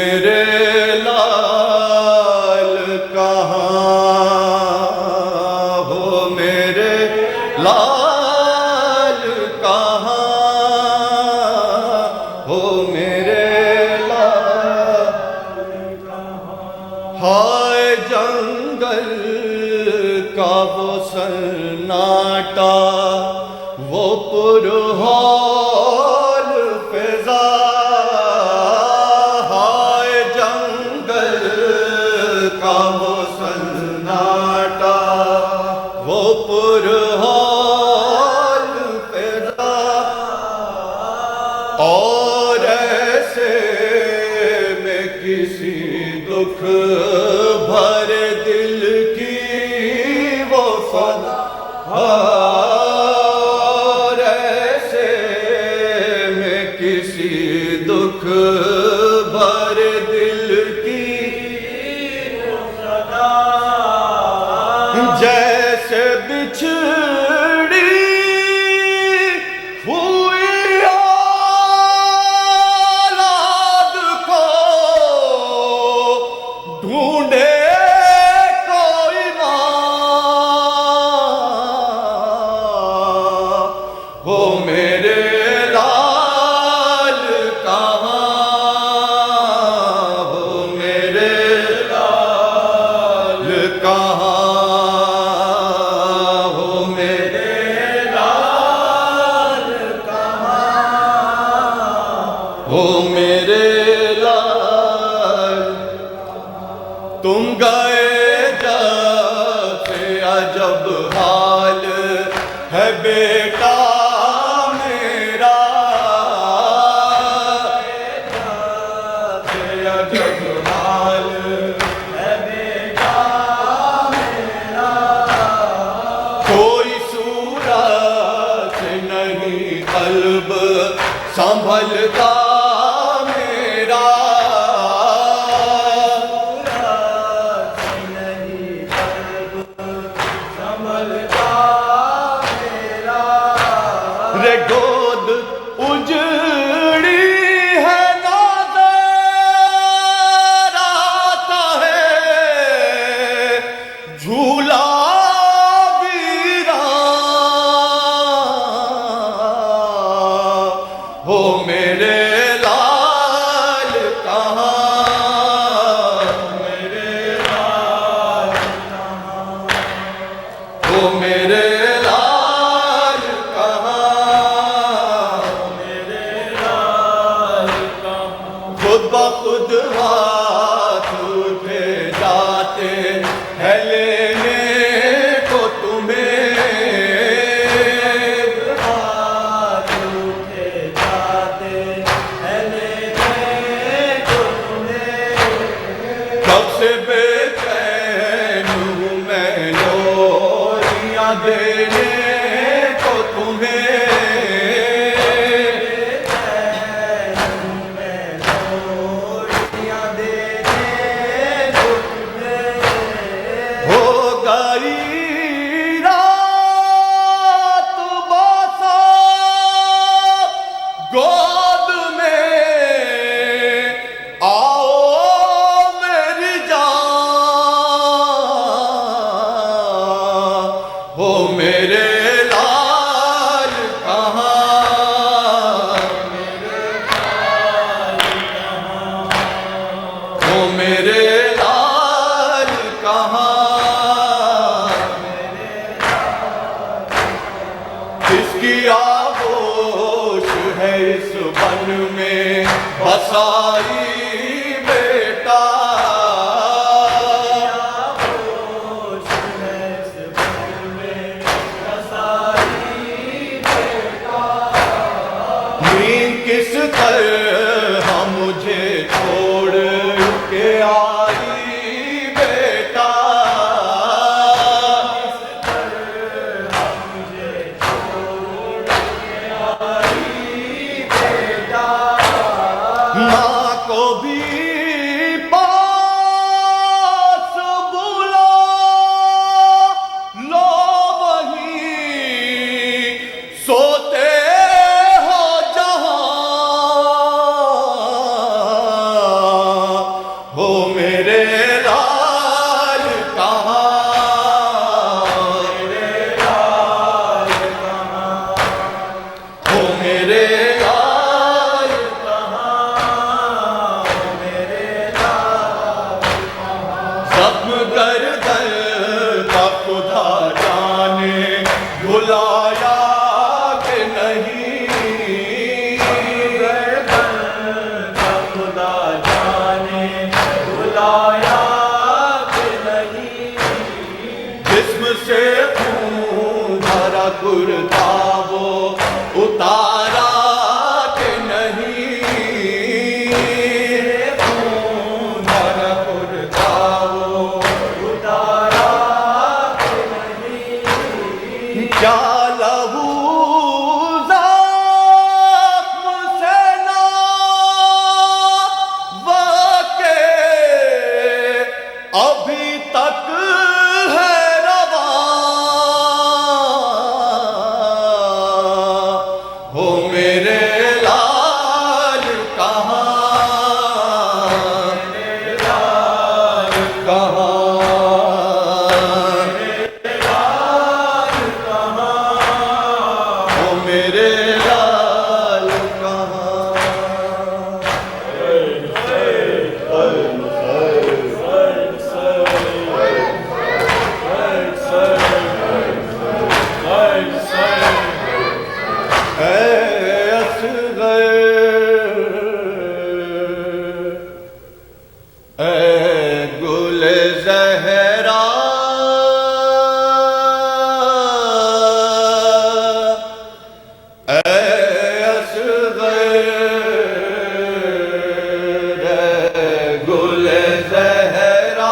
मेरे लाल कहाँ, हो मेरे लाल कहाँ, हो मेरे लाल कहाँ। हाय जंगल का वो सन्नाटा, वो पुरहौल फिजा, हाय जंगल का वो सन्नाटा, वो पुरहौल फिजा। और ऐसे में किसी दुख भरे दिल की वो सदा, और ऐसे में किसी दुख भरे दिल की वो सदा, जैसे बिछड़ी हुई औलाद को ढूंढे कोई माँ, हो मेरे लाल कहाँ, हो मेरे लाल कहाँ, हो मेरे लाल कहाँ, हो मेरे लाल। तुम गए जब से अजब हाल है बेटा मेरा, से अजब हाल है बेटा मेरा। कोई सूरत नहीं कल्ब संभलता मेरा, रे गोद उजड़ी है नजर आता है, झूला वीरान, हो मेरे लाल कहाँ, मेरे लाल कहाँ, हो मेरे लाल कहाँ, मेरे लाल कहाँ। खुद ब खुद हाथ उठे जाते हैं लेने को तुम्हें, हाथ उठे जाते हैं लेने को तुम्हें। कब से बेचैन हूँ मैं लोरियां देने को तुम्हें, हो गई रात बसा गोद में, आओ मेरी जान, हो मेरे लाल कहाँ, मेरे लाल कहाँ, हो मेरे लाल कहाँ, मेरे लाल। किसकी आगोश है इस वन में बसाई बेटा, आगोश है इस वन में बसाई बेटा। नींद किस तरह मुझे छोड़ के आ अभी तक है रवा हो मेरे लाल कहाँ, मेरे लाल कहाँ, मेरे लाल कहाँ, हो मेरे लाल कहाँ। गुल ज़हरा गुल ज़हरा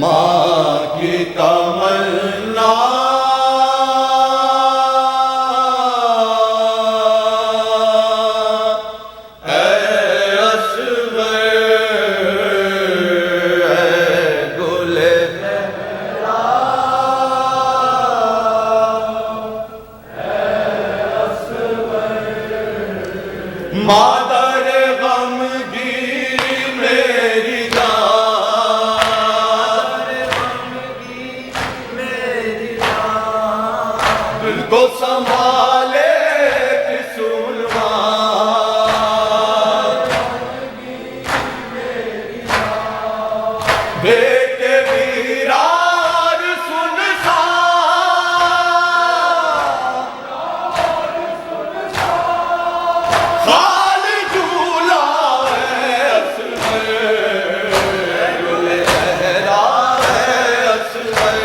माँ की तमन्ना मादर गमगीर मेरी जान, दिल को संभाले बेटे वीरार सुनसान खाल झूला है असगर, गुल ज़हरा है असगर,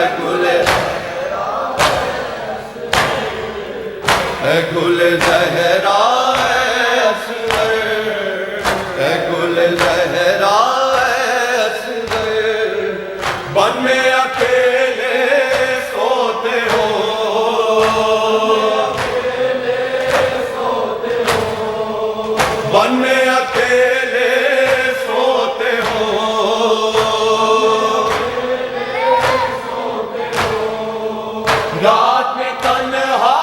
गुल गुल ज़हरा है असगर, गुल ज़हरा वन में अकेले सोते हो, वन में अकेले सोते हो, रात में तन्हा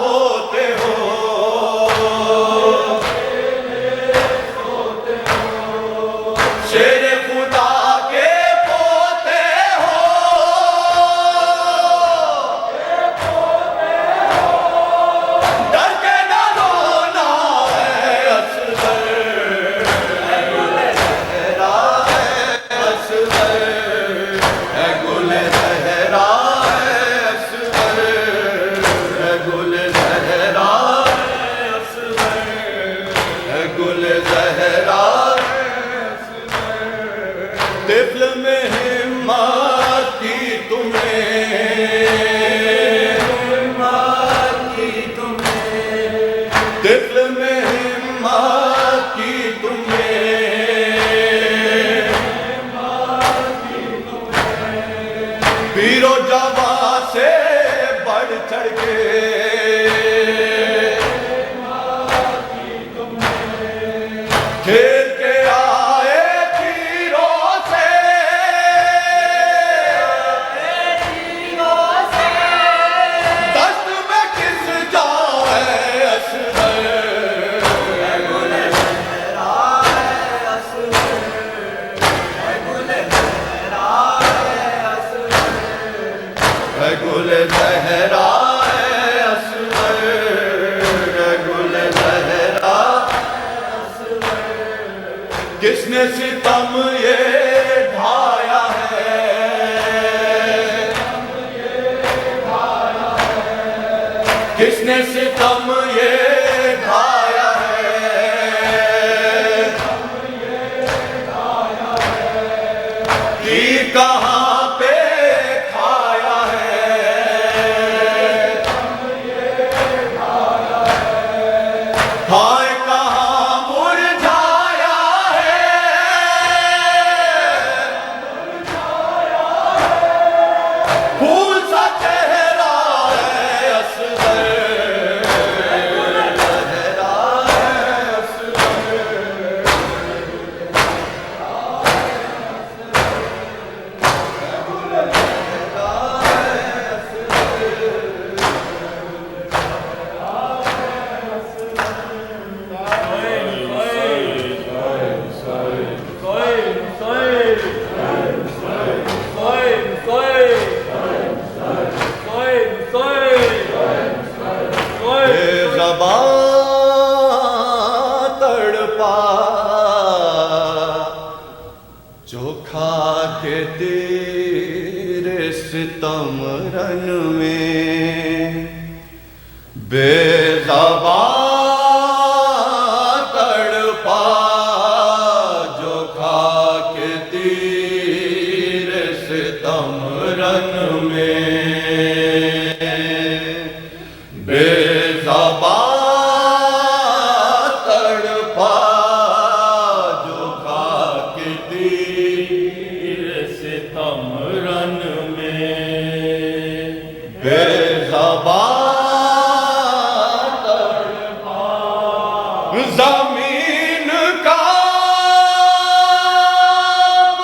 होते हो, शेर खुदा के तिफ़्ल में हिम्मत की तुम्हें, तिफ़्ल में हिम्मत की तुम्हें, पीरो जवा से बढ़ चढ़ के खेल के आए तीरों से, दस्त में किस जाए असगर, गुल ज़हरा है असगर, गुल ज़हरा है असगर, गुल ज़हरा है असगर, गुल ज़हरा। किसने सितम ये ढाया है, किसने सितम ये ढाया है, तीर कहाँ पे खाया है, हाय कहाँ मुरझाया है, फूल सा चेहरा है असगर, बेज़बान तड़पा जो खाके तीर सितम रन में, बेज़बान तड़पा जो खाके तीर सितम रन में, बेज़बान ज़मीन का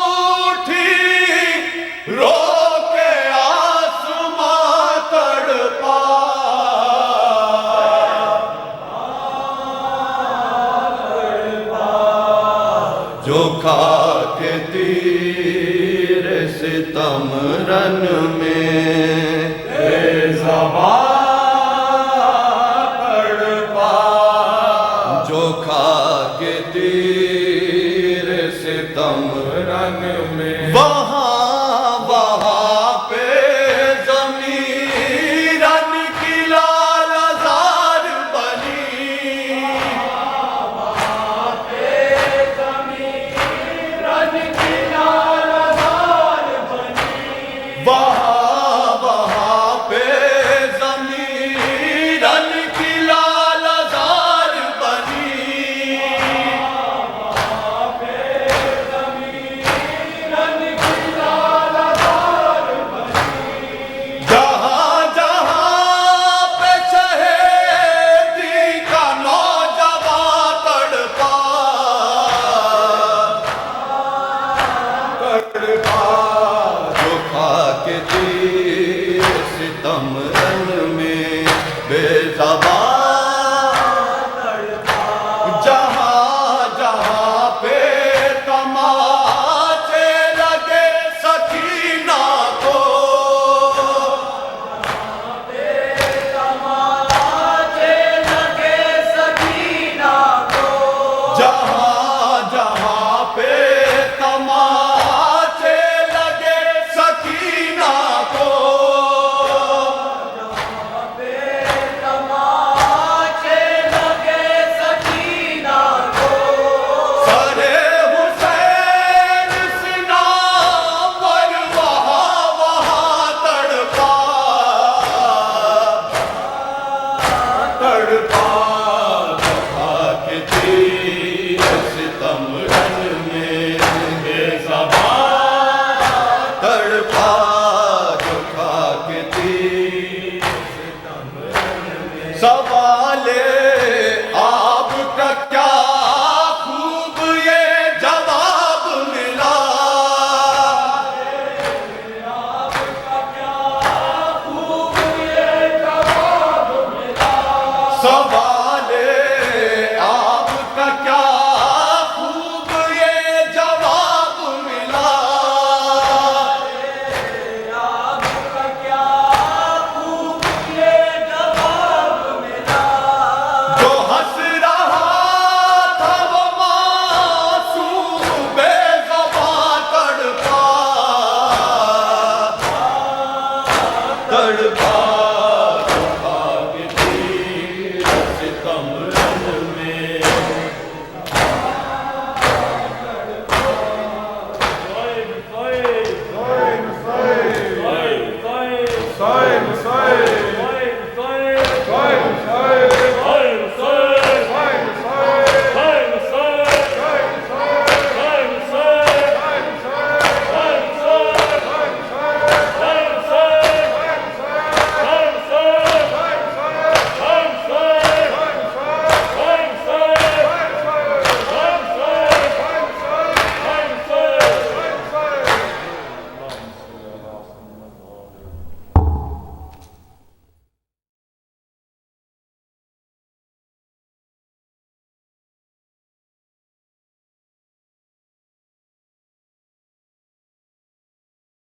उठी रोके आसमां तड़पा, जो खाके तीर सितम रन में, बेज़बान जो खाके तीर सितम रन में, वहाँ पे ज़मीरन की लालज़ार बनी, वहाँ पे ज़मीरन की लालज़ार बनी, वहाँ पे ज़मीरन की लालज़ार बनी, जो खाके तीर सितम रन में, बेज़बान जहाँ जहाँ पे तमाचे लगे सकीना को, तमाचे लगे सकीना को, जहाँ जहाँ पे तमाचे लगे सकीना को, जहाँ पे तमाचे लगे सकीना को, सरे हुसैन सिना पर वहाँ तड़पा, तड़पा खाके तीर सितम रन में, बेज़बान तड़पा जो खाके तीर सितम रन में, सवाले आपका क्या खूब ये जवाब मिला, आपका क्या खूब ये जवाब मिला, सवाले आपका क्या खूब ये जवाब मिला, आपका क्या खूब ये जवाब मिला, जो हंस रहा था वो मासूम बेज़बान तड़पा, तड़पा जो खाके तीर सितम रन में, Soy